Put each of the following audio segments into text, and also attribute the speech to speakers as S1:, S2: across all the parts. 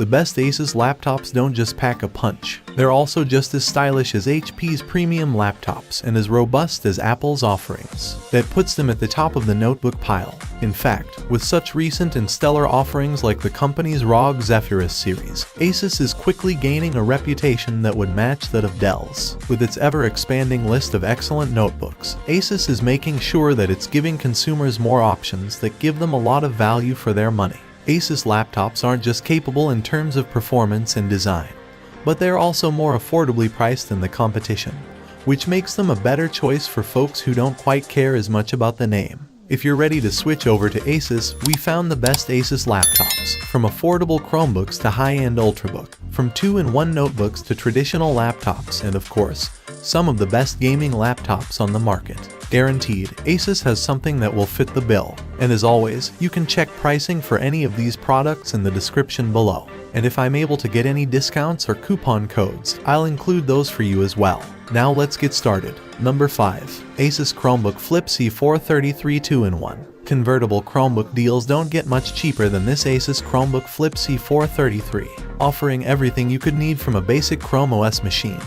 S1: The best Asus laptops don't just pack a punch. They're also just as stylish as HP's premium laptops and as robust as Apple's offerings. That puts them at the top of the notebook pile. In fact, with such recent and stellar offerings like the company's ROG Zephyrus series, Asus is quickly gaining a reputation that would match that of Dell's. With its ever-expanding list of excellent notebooks, Asus is making sure that it's giving consumers more options that give them a lot of value for their money. Asus laptops aren't just capable in terms of performance and design, but they're also more affordably priced than the competition, which makes them a better choice for folks who don't quite care as much about the name. If you're ready to switch over to Asus, we found the best Asus laptops, from affordable Chromebooks to high-end Ultrabook, from 2-in-1 notebooks to traditional laptops, and of course, some of the best gaming laptops on the market. Guaranteed, Asus has something that will fit the bill. And as always, you can check pricing for any of these products in the description below. And if I'm able to get any discounts or coupon codes, I'll include those for you as well. Now let's get started. Number 5. Asus Chromebook Flip C433 2-in-1. Convertible Chromebook deals don't get much cheaper than this Asus Chromebook Flip C433, offering everything you could need from a basic Chrome OS machine.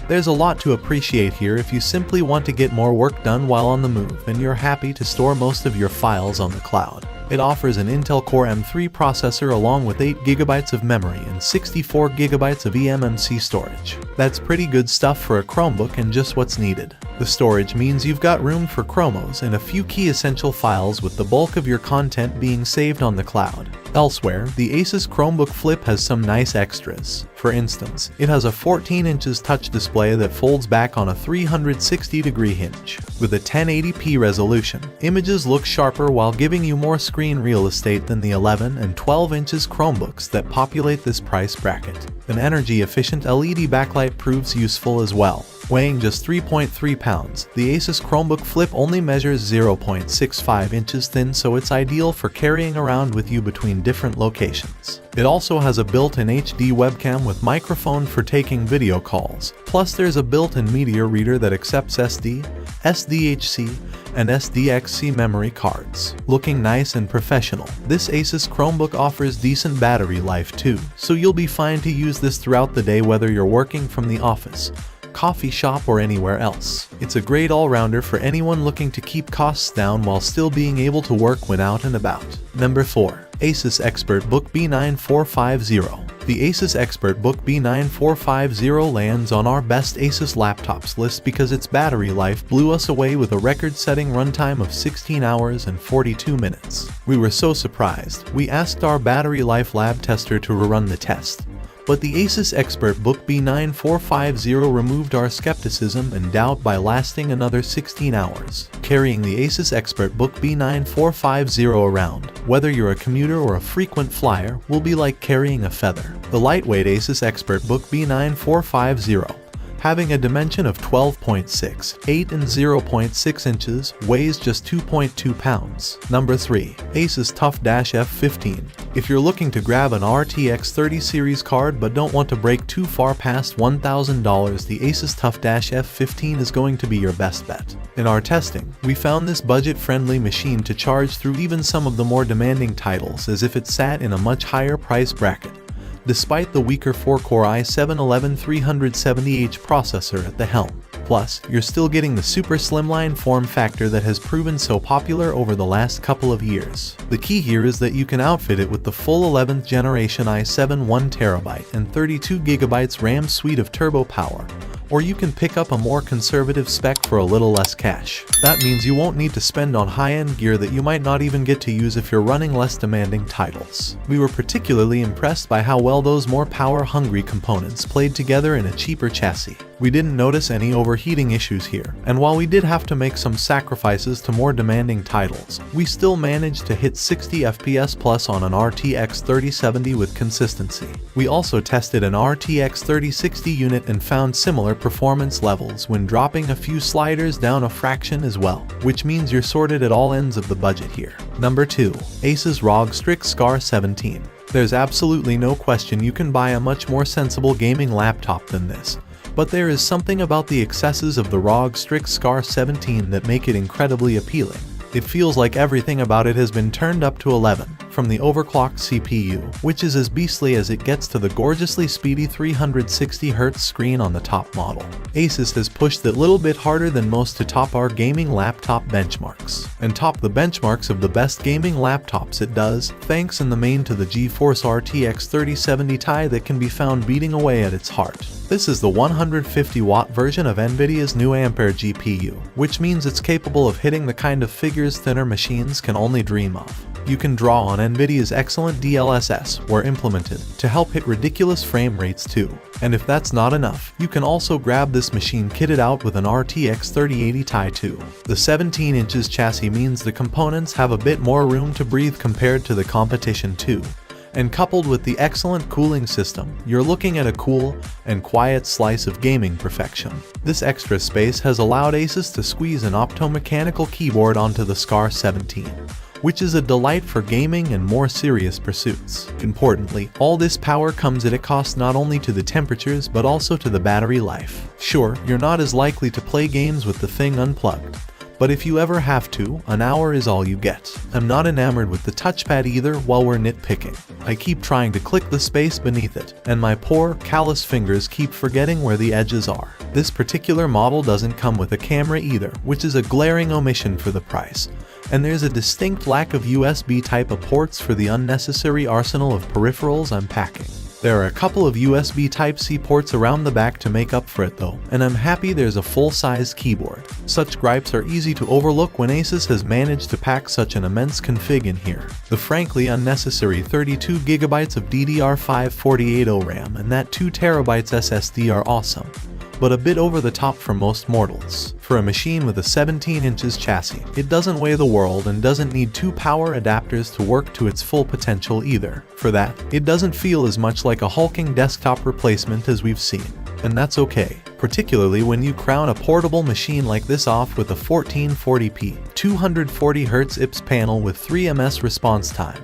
S1: There's a lot to appreciate here if you simply want to get more work done while on the move and you're happy to store most of your files on the cloud. It offers an Intel Core M3 processor along with 8GB of memory and 64GB of eMMC storage. That's pretty good stuff for a Chromebook and just what's needed. The storage means you've got room for Chromos and a few key essential files, with the bulk of your content being saved on the cloud. Elsewhere, the Asus Chromebook Flip has some nice extras. For instance, it has a 14 inches touch display that folds back on a 360-degree hinge. With a 1080p resolution, images look sharper while giving you more screen real estate than the 11 and 12 inches Chromebooks that populate this price bracket. An energy-efficient LED backlight proves useful as well. Weighing just 3.3 pounds, the Asus Chromebook Flip only measures 0.65 inches thin, so it's ideal for carrying around with you between different locations. It also has a built-in HD webcam with microphone for taking video calls. Plus there's a built-in media reader that accepts SD, SDHC, and SDXC memory cards. Looking nice and professional, this Asus Chromebook offers decent battery life too, so you'll be fine to use this throughout the day whether you're working from the office, coffee shop, or anywhere else. It's a great all-rounder for anyone looking to keep costs down while still being able to work when out and about. Number 4. Asus ExpertBook B9450. The Asus ExpertBook B9450 lands on our best Asus laptops list because its battery life blew us away with a record-setting runtime of 16 hours and 42 minutes. We were so surprised, we asked our battery life lab tester to rerun the test. But the Asus ExpertBook B9450 removed our skepticism and doubt by lasting another 16 hours. Carrying the Asus ExpertBook B9450 around, whether you're a commuter or a frequent flyer, will be like carrying a feather. The lightweight Asus ExpertBook B9450, having a dimension of 12.6, 8 and 0.6 inches, weighs just 2.2 pounds. Number 3. Asus TUF-F15. If you're looking to grab an RTX 30 series card but don't want to break too far past $1,000, the Asus TUF-F15 is going to be your best bet. In our testing, we found this budget-friendly machine to charge through even some of the more demanding titles as if it sat in a much higher price bracket, despite the weaker 4-core i7-11370H processor at the helm. Plus, you're still getting the super slimline form factor that has proven so popular over the last couple of years. The key here is that you can outfit it with the full 11th generation i7 1TB and 32GB RAM suite of turbo power, or you can pick up a more conservative spec for a little less cash. That means you won't need to spend on high-end gear that you might not even get to use if you're running less demanding titles. We were particularly impressed by how well those more power-hungry components played together in a cheaper chassis. We didn't notice any overheating issues here, and while we did have to make some sacrifices to more demanding titles, we still managed to hit 60 FPS plus on an RTX 3070 with consistency. We also tested an RTX 3060 unit and found similar performance levels when dropping a few sliders down a fraction as well, which means you're sorted at all ends of the budget here. Number 2. Asus ROG Strix Scar 17. There's absolutely no question you can buy a much more sensible gaming laptop than this, but there is something about the excesses of the ROG Strix Scar 17 that make it incredibly appealing. It feels like everything about it has been turned up to 11. from the overclocked CPU, which is as beastly as it gets, to the gorgeously speedy 360Hz screen on the top model. Asus has pushed it a little bit harder than most to top our gaming laptop benchmarks, and top the benchmarks of the best gaming laptops it does, thanks in the main to the GeForce RTX 3070 Ti that can be found beating away at its heart. This is the 150-watt version of NVIDIA's new Ampere GPU, which means it's capable of hitting the kind of figures thinner machines can only dream of. You can draw on NVIDIA's excellent DLSS where implemented to help hit ridiculous frame rates too. And if that's not enough, you can also grab this machine kitted out with an RTX 3080 Ti too. The 17 inches chassis means the components have a bit more room to breathe compared to the competition too. And coupled with the excellent cooling system, you're looking at a cool and quiet slice of gaming perfection. This extra space has allowed Asus to squeeze an optomechanical keyboard onto the Scar 17, which is a delight for gaming and more serious pursuits. Importantly, all this power comes at a cost not only to the temperatures but also to the battery life. Sure, you're not as likely to play games with the thing unplugged, but if you ever have to, an hour is all you get. I'm not enamored with the touchpad either while we're nitpicking. I keep trying to click the space beneath it, and my poor, callous fingers keep forgetting where the edges are. This particular model doesn't come with a camera either, which is a glaring omission for the price. And there's a distinct lack of USB Type-A ports for the unnecessary arsenal of peripherals I'm packing. There are a couple of USB Type-C ports around the back to make up for it though, and I'm happy there's a full-sized keyboard. Such gripes are easy to overlook when Asus has managed to pack such an immense config in here. The frankly unnecessary 32GB of DDR5 48O RAM and that 2TB SSD are awesome, but a bit over the top for most mortals. For a machine with a 17 inches chassis, it doesn't weigh the world and doesn't need two power adapters to work to its full potential either. For that, it doesn't feel as much like a hulking desktop replacement as we've seen. And that's okay, particularly when you crown a portable machine like this off with a 1440p, 240Hz IPS panel with 3ms response time,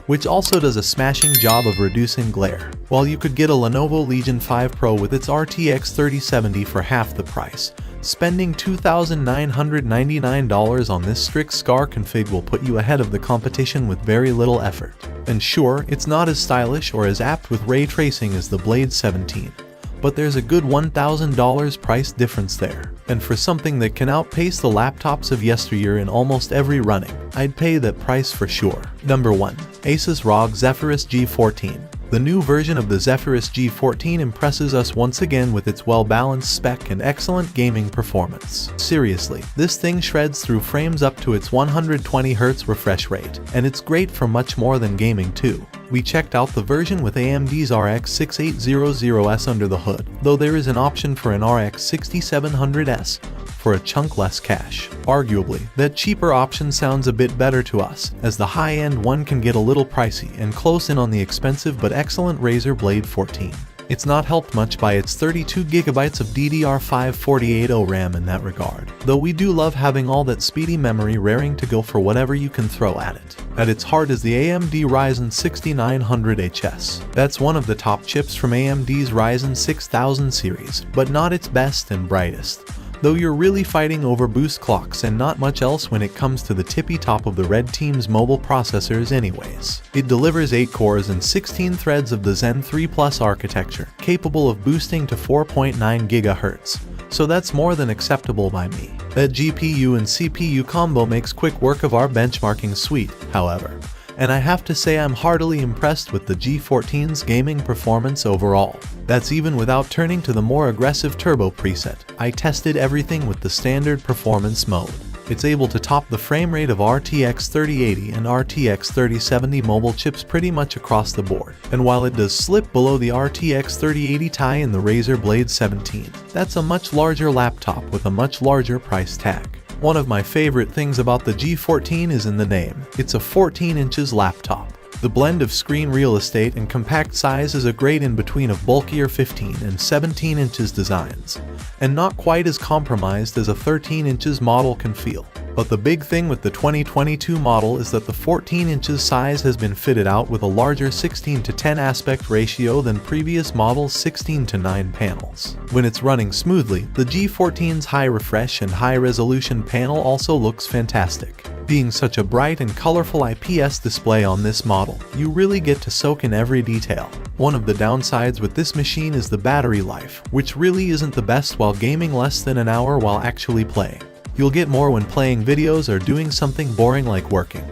S1: which also does a smashing job of reducing glare. While you could get a Lenovo Legion 5 Pro with its RTX 3070 for half the price, spending $2,999 on this strict Scar config will put you ahead of the competition with very little effort. And sure, it's not as stylish or as apt with ray tracing as the Blade 17, but there's a good $1,000 price difference there. And for something that can outpace the laptops of yesteryear in almost every running, I'd pay that price for sure. Number 1. Asus ROG Zephyrus G14. The new version of the Zephyrus G14 impresses us once again with its well-balanced spec and excellent gaming performance. Seriously, this thing shreds through frames up to its 120Hz refresh rate, and it's great for much more than gaming too. We checked out the version with AMD's RX 6800S under the hood, though there is an option for an RX 6700S for a chunk less cash. Arguably, that cheaper option sounds a bit better to us, as the high-end one can get a little pricey and close in on the expensive but excellent Razer Blade 14. It's not helped much by its 32GB of DDR5 48O RAM in that regard, though we do love having all that speedy memory raring to go for whatever you can throw at it. At its heart is the AMD Ryzen 6900HS. That's one of the top chips from AMD's Ryzen 6000 series, but not its best and brightest, though you're really fighting over boost clocks and not much else when it comes to the tippy top of the Red Team's mobile processors anyways. It delivers 8 cores and 16 threads of the Zen 3 Plus architecture, capable of boosting to 4.9 GHz, so that's more than acceptable by me. That GPU and CPU combo makes quick work of our benchmarking suite, however, and I have to say I'm heartily impressed with the G14's gaming performance overall. That's even without turning to the more aggressive turbo preset. I tested everything with the standard performance mode. It's able to top the frame rate of RTX 3080 and RTX 3070 mobile chips pretty much across the board. And while it does slip below the RTX 3080 Ti in the Razer Blade 17, that's a much larger laptop with a much larger price tag. One of my favorite things about the G14 is in the name. It's a 14 inches laptop. The blend of screen real estate and compact size is a great in-between of bulkier 15 and 17 inches designs, and not quite as compromised as a 13 inches model can feel. But the big thing with the 2022 model is that the 14 inches size has been fitted out with a larger 16:10 aspect ratio than previous models' 16:9 panels. When it's running smoothly, the G14's high refresh and high resolution panel also looks fantastic. Being such a bright and colorful IPS display on this model, you really get to soak in every detail. One of the downsides with this machine is the battery life, which really isn't the best while gaming less than an hour while actually playing. You'll get more when playing videos or doing something boring like working.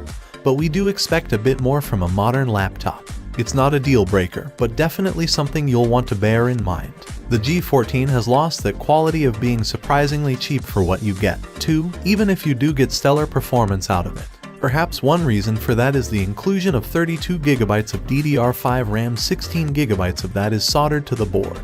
S1: But we do expect a bit more from a modern laptop. It's not a deal breaker, but definitely something you'll want to bear in mind. The G14 has lost that quality of being surprisingly cheap for what you get, too, even if you do get stellar performance out of it. Perhaps one reason for that is the inclusion of 32GB of DDR5 RAM, 16GB of that is soldered to the board,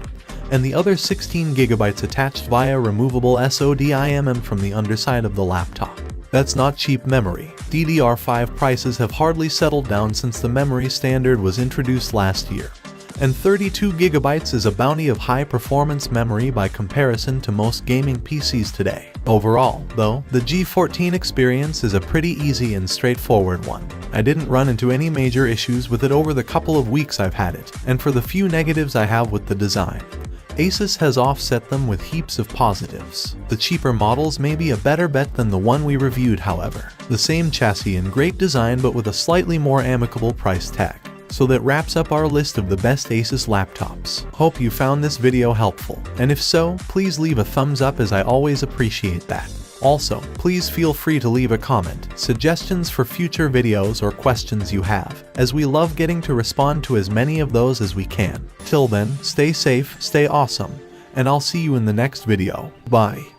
S1: and the other 16GB attached via removable SODIMM from the underside of the laptop. That's not cheap memory. DDR5 prices have hardly settled down since the memory standard was introduced last year, and 32GB is a bounty of high-performance memory by comparison to most gaming PCs today. Overall, though, the G14 experience is a pretty easy and straightforward one. I didn't run into any major issues with it over the couple of weeks I've had it, and for the few negatives I have with the design, Asus has offset them with heaps of positives. The cheaper models may be a better bet than the one we reviewed, however. The same chassis and great design but with a slightly more amicable price tag. So that wraps up our list of the best Asus laptops. Hope you found this video helpful, and if so, please leave a thumbs up as I always appreciate that. Also, please feel free to leave a comment, suggestions for future videos or questions you have, as we love getting to respond to as many of those as we can. Till then, stay safe, stay awesome, and I'll see you in the next video. Bye.